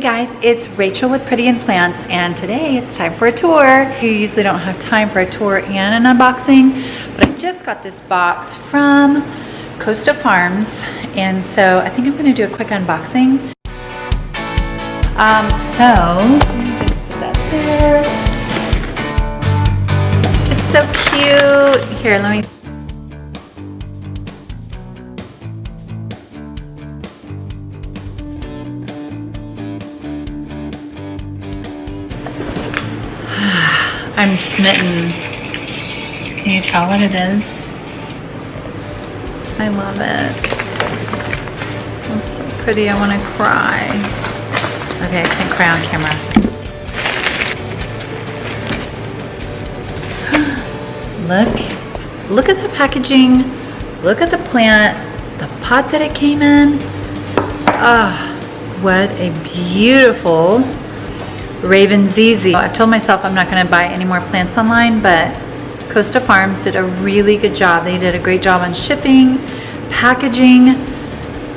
guys, it's Rachel with Pretty in Plants, and today it's time for a tour. You usually don't have time for a tour and an unboxing, but I just got this box from Costa Farms, and so I think I'm going to do a quick unboxing. So let me just put that there. It's so cute. Here, let me. I'm smitten. Can you tell what it is? I love it. It's so pretty, I want to cry. Okay, I can't cry on camera. Look at the packaging. Look at the plant, the pot that it came in. Ah, what a beautiful Raven ZZ. I've told myself I'm not going to buy any more plants online, but Costa Farms did a really good job. They did a great job on shipping, packaging,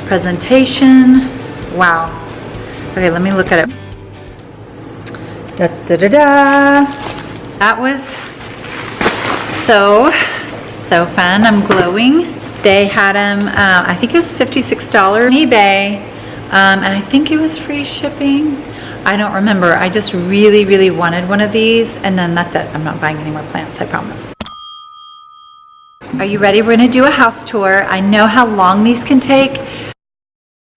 presentation. Wow. Okay, let me look at it. Da, da, da, da. That was so fun. I'm glowing. They had them, I think it was $56 on eBay, and I think it was free shipping. I don't remember. I just really wanted one of these, and then that's it. I'm not buying any more plants, I promise. Are you ready? We're going to do a house tour. I know how long these can take.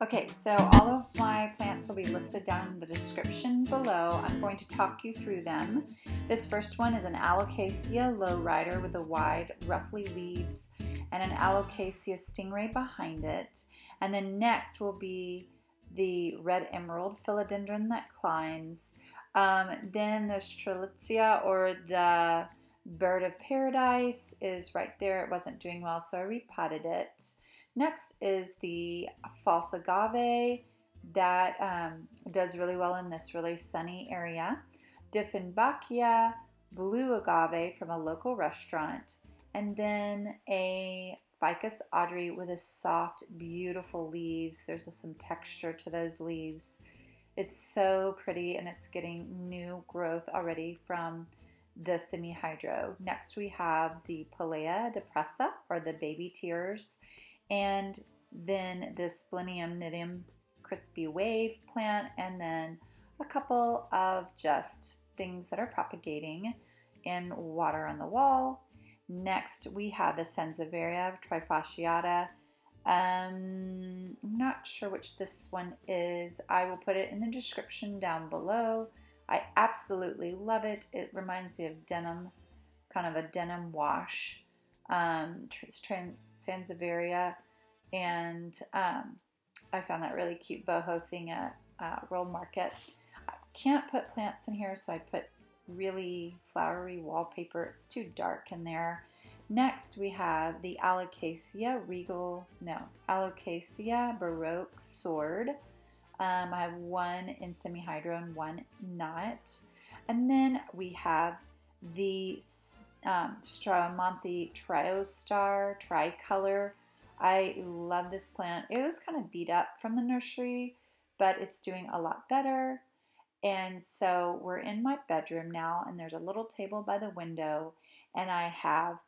Okay, so all of my plants will be listed down in the description below. I'm going to talk you through them. This first one is an Alocasia LowRider with the wide, roughly leaves, and an Alocasia Stingray behind it. And then next will be the red emerald philodendron that climbs. Then the Strelitzia, or the bird of paradise, is right there. It wasn't doing well, so I repotted it. Next is the false agave that does really well in this really sunny area. Dieffenbachia blue agave from a local restaurant. And then a Ficus Elastica with a soft, beautiful leaves. There's some texture to those leaves. It's so pretty, and it's getting new growth already from the SEMIHYDRO. Next we have the Pilea Depresa, or the baby tears, and then the Asplenium Nidum crispy wave plant, and then a couple of just things that are propagating in water on the wall. Next, we have the Sanseveria Trifasicata. I'm not sure which this one is. I will put it in the description down below. I absolutely love it. It reminds me of denim, kind of a denim wash. Sanseveria, and I found that really cute boho thing at World Market. I can't put plants in here, so I put really flowery wallpaper. It's too dark in there. Next we have the Alocasia Baroque sword. I have one in SEMIHYDRO and one not. And then we have the Stromanthe Triostar Tricolor. I love this plant. It was kind of beat up from the nursery, but it's doing a lot better. And so we're in my bedroom now, and there's a little table by the window, and I have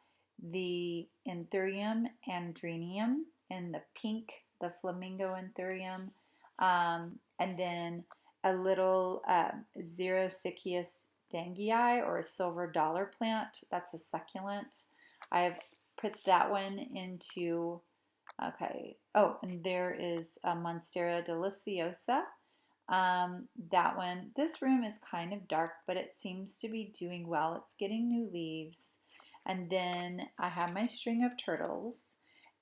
the Anthurium Andreamum in the pink, the flamingo Anthurium, and then a little Xerosicyous Dangui, or a silver dollar plant. That's a succulent. I have put that one into, okay. Oh, and there is a Monstera Deliciosa. That one, this room is kind of dark, but it seems to be doing well. It's getting new leaves. And then I have my string of turtles,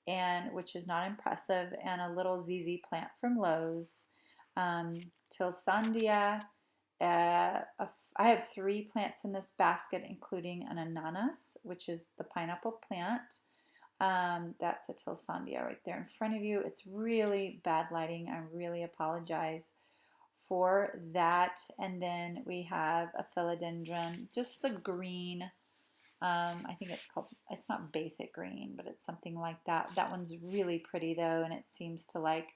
and which is not impressive, and a little ZZ plant from Lowe's. Tilasandia. I have 3 plants in this basket, including an Ananas, which is the pineapple plant. That's a Tilasandia right there in front of you. It's really bad lighting. I really apologize for that. And then we have a philodendron, just the green. I think it's called, it's not basic green, but it's something like that. That one's really pretty though, and it seems to like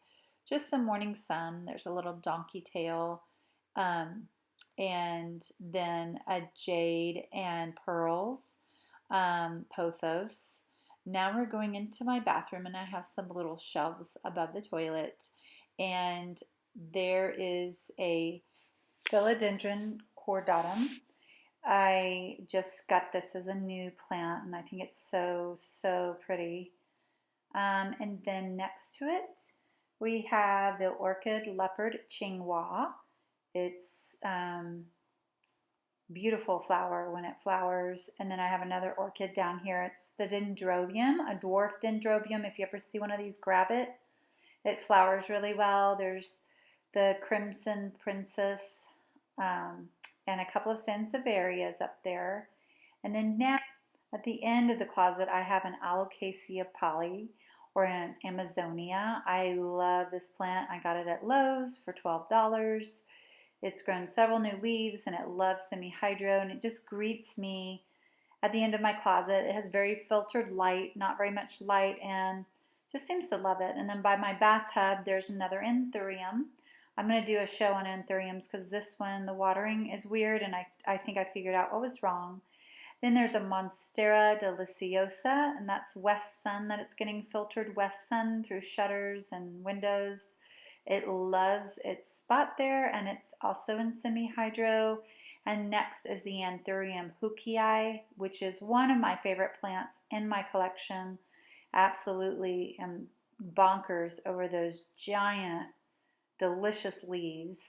just the morning sun. There's a little donkey tail and then a Jade and Pearls pothos. Now we're going into my bathroom, and I have some little shelves above the toilet, and there is a Philodendron Cordatum. I just got this as a new plant, and I think it's so pretty. And then next to it, we have the Orchid Leopard Chingwa. It's beautiful flower when it flowers. And then I have another orchid down here. It's the Dendrobium, a dwarf Dendrobium. If you ever see one of these, grab it. It flowers really well. There's the Crimson Princess and a couple of Sanseverias up there. And then now at the end of the closet, I have an Alocasia poly or an Amazonia. I love this plant. I got it at Lowe's for $12. It's grown several new leaves, and it loves SEMIHYDRO, and it just greets me at the end of my closet. It has very filtered light, not very much light, and just seems to love it. And then by my bathtub, there's another Anthurium. I'm going to do a show on Anthuriums because this one, the watering is weird, and I think I figured out what was wrong. Then there's a Monstera Deliciosa, and that's west sun that it's getting filtered west sun through shutters and windows. It loves its spot there, and it's also in SEMIHYDRO. And next is the Anthurium hookii, which is one of my favorite plants in my collection. Absolutely am bonkers over those giant, delicious leaves.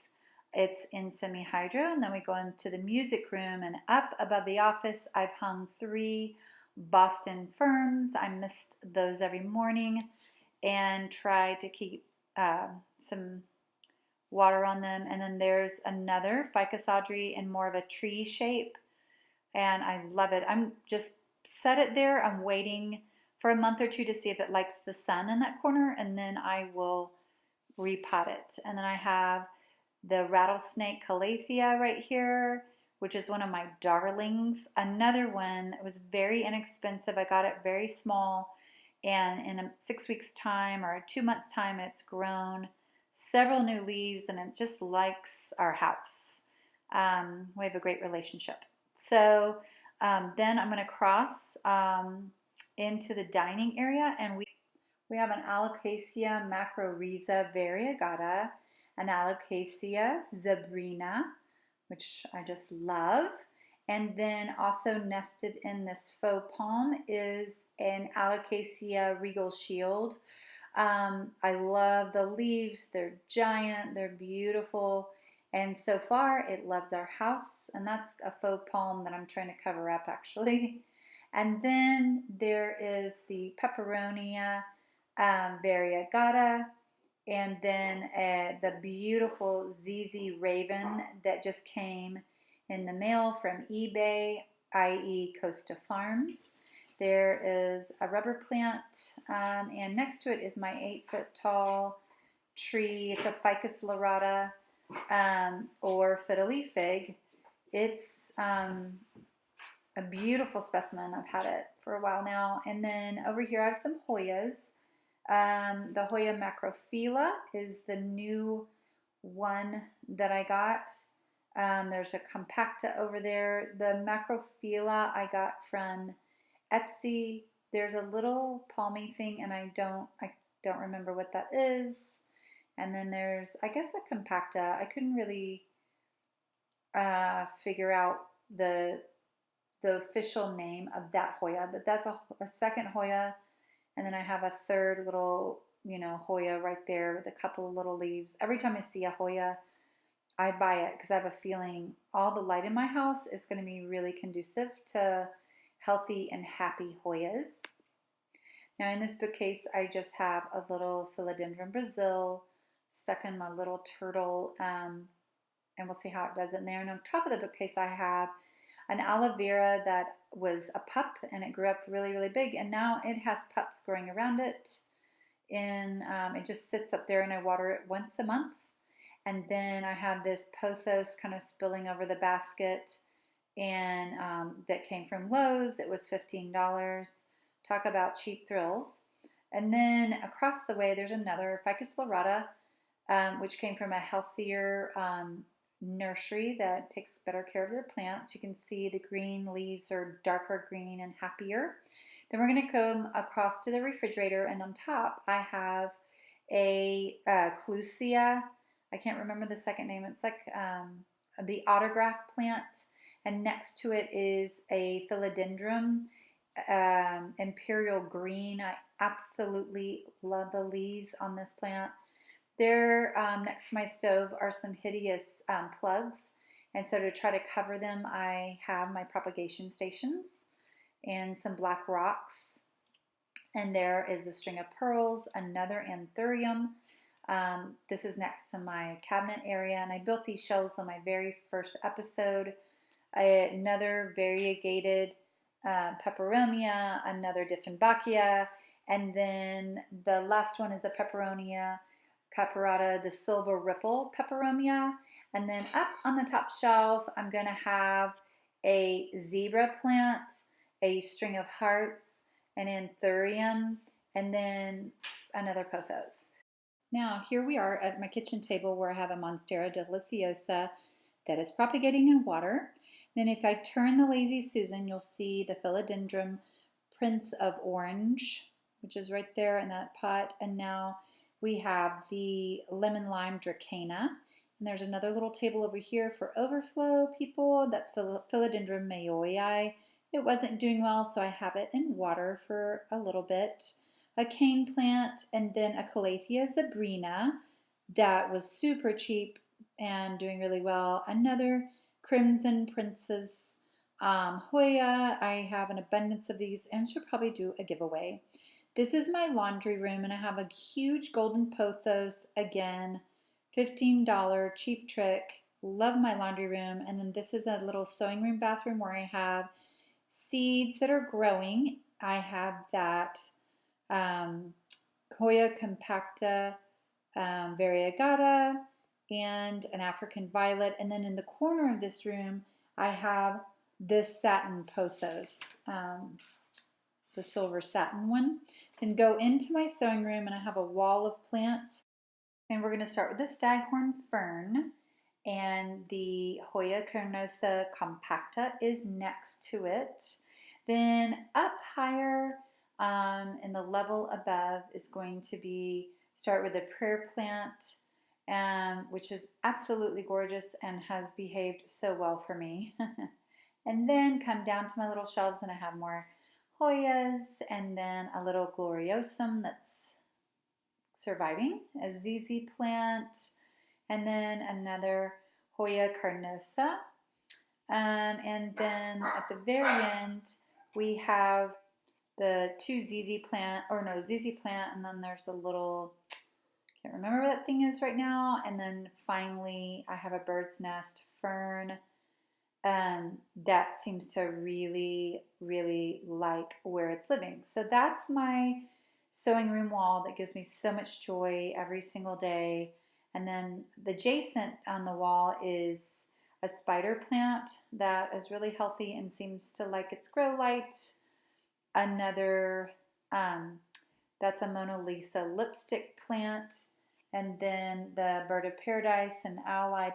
It's in SEMIHYDRO, and then we go into the music room, and up above the office, I've hung 3 Boston ferns. I mist those every morning and try to keep some water on them. And then there's another Ficus Audrey in more of a tree shape, and I love it. I'm just set it there. I'm waiting for a month or two to see if it likes the sun in that corner, and then I will repot it. And then I have the rattlesnake calathea right here, which is one of my darlings. Another one, it was very inexpensive. I got it very small, and in 6 weeks time or 2 months time, it's grown several new leaves, and it just likes our house. We have a great relationship. So then I'm going to cross into the dining area, and we have an Alocasia macrorrhiza variegata, an Alocasia zebrina, which I just love. And then also nested in this faux palm is an Alocasia regal shield. I love the leaves. They're giant. They're beautiful. And so far, it loves our house. And that's a faux palm that I'm trying to cover up, actually. And then there is the Peperonia variegata. And then the beautiful ZZ Raven that just came in the mail from eBay, i.e. Costa Farms. There is a rubber plant, and next to it is my 8-foot tall tree. It's a Ficus lyrata or fiddly fig. It's a beautiful specimen. I've had it for a while now. And then over here I have some Hoyas. The Hoya macrophylla is the new one that I got. There's a compacta over there. The macrophylla I got from Etsy. There's a little palmy thing, and I don't remember what that is. And then there's, I guess, a compacta. I couldn't really figure out the official name of that Hoya, but that's a second Hoya. And then I have a third little, Hoya right there with a couple of little leaves. Every time I see a Hoya, I buy it because I have a feeling all the light in my house is going to be really conducive to healthy and happy Hoyas. Now in this bookcase, I just have a little Philodendron Brazil stuck in my little turtle, and we'll see how it does in there. And on top of the bookcase, I have an aloe vera that was a pup, and it grew up really, really big, and now it has pups growing around it. And it just sits up there, and I water it once a month. And then I have this pothos kind of spilling over the basket, and that came from Lowe's. It was $15. Talk about cheap thrills. And then across the way, there's another Ficus lyrata, which came from a healthier nursery that takes better care of their plants. You can see the green leaves are darker green and happier. Then we're going to come across to the refrigerator, and on top I have a Clusia. I can't remember the second name. It's like the autograph plant, and next to it is a Philodendron Imperial Green. I absolutely love the leaves on this plant. There, next to my stove are some hideous plugs, and so to try to cover them, I have my propagation stations and some black rocks. And there is the string of pearls, another Anthurium. This is next to my cabinet area, and I built these shelves on my very first episode. Another variegated peperomia, another Dieffenbachia, and then the last one is the peperonia caparata, the silver ripple peperomia. And then up on the top shelf, I'm going to have a zebra plant, a string of hearts, an anthurium, and then another pothos. Now here we are at my kitchen table where I have a Monstera Deliciosa that is propagating in water. Then if I turn the Lazy Susan, you'll see the Philodendron Prince of Orange, which is right there in that pot. And now we have the Lemon Lime Dracana. And there's another little table over here for overflow people. That's Philodendron Mayoi. It wasn't doing well, so I have it in water for a little bit. A cane plant, and then a Calathea zebrina that was super cheap and doing really well. Another Crimson Princess Hoya. I have an abundance of these and should probably do a giveaway. This is my laundry room, and I have a huge golden pothos, again, $15 cheap trick. Love my laundry room. And then this is a little sewing room bathroom where I have seeds that are growing. I have that Hoya compacta variegata and an African violet. And then in the corner of this room, I have this satin pothos, the silver satin one. Then go into my sewing room, and I have a wall of plants. And we're going to start with the staghorn fern, and the Hoya carnosa compacta is next to it. Then up higher in the level above is going to be, start with the prayer plant, which is absolutely gorgeous and has behaved so well for me. And then come down to my little shelves, and I have more Hoyas, and then a little gloriosum that's surviving, a ZZ plant, and then another Hoya carnosa. And then at the very end, we have the two ZZ plant, and then there's a little, can't remember what that thing is right now. And then finally, I have a bird's nest fern that seems to really, really like where it's living. So that's my sewing room wall that gives me so much joy every single day. And then the adjacent on the wall is a spider plant that is really healthy and seems to like its grow light. Another, that's a Mona Lisa lipstick plant. And then the bird of paradise and ally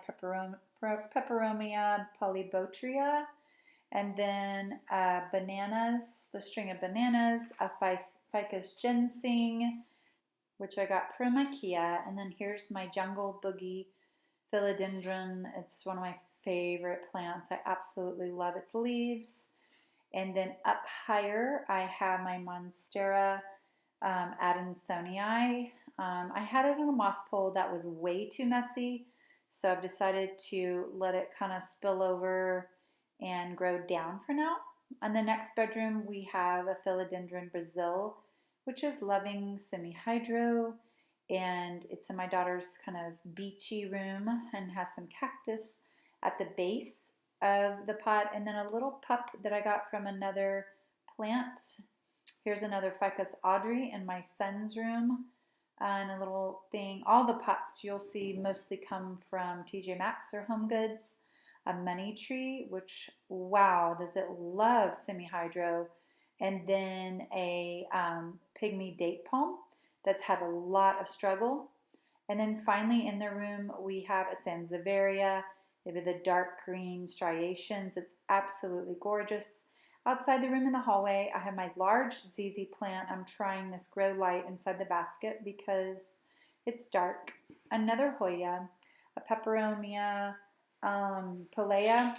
peperomia polybotria. And then bananas, the string of bananas, a ficus ginseng, which I got from IKEA. And then here's my jungle boogie philodendron. It's one of my favorite plants. I absolutely love its leaves. And then up higher, I have my Monstera Adansonii. I had it on a moss pole that was way too messy, so I've decided to let it kind of spill over and grow down for now. On the next bedroom, we have a Philodendron Brazil, which is loving SEMIHYDRO, and it's in my daughter's kind of beachy room and has some cactus at the base of the pot, and then a little pup that I got from another plant. Here's another Ficus Audrey in my son's room, and a little thing. All the pots you'll see mostly come from TJ Maxx or Home Goods. A money tree, which, wow, does it love SEMIHYDRO. And then a pygmy date palm that's had a lot of struggle. And then finally in the room we have a Sanseveria They have the dark green striations. It's absolutely gorgeous. Outside the room in the hallway, I have my large ZZ plant. I'm trying this grow light inside the basket because it's dark. Another Hoya, a Peperomia Pilea,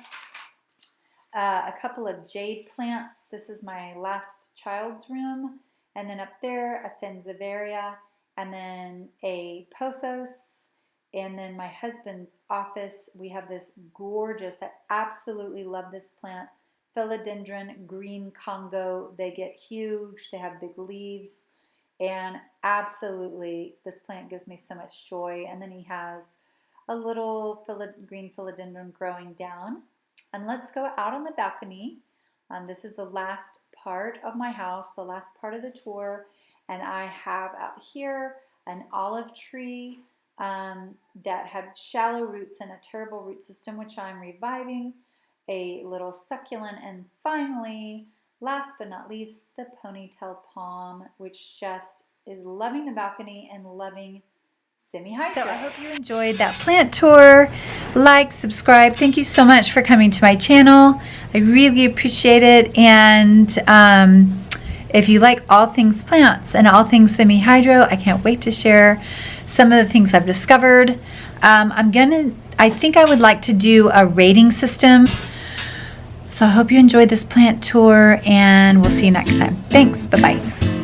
a couple of Jade plants. This is my last child's room. And then up there, a Sanseveria, and then a Pothos. And then my husband's office, we have this gorgeous, I absolutely love this plant, Philodendron Green Congo. They get huge, they have big leaves, and absolutely this plant gives me so much joy. And then he has a little green philodendron growing down. And let's go out on the balcony. This is the last part of my house, the last part of the tour, and I have out here an olive tree that had shallow roots and a terrible root system, which I'm reviving, a little succulent, and finally, last but not least, the ponytail palm, which just is loving the balcony and loving SEMIHYDRO. So I hope you enjoyed that plant tour. Like, subscribe. Thank you so much for coming to my channel. I really appreciate it. And if you like all things plants and all things SEMIHYDRO, I can't wait to share some of the things I've discovered. I think I would like to do a rating system. So I hope you enjoyed this plant tour, and we'll see you next time. Thanks. Bye-bye.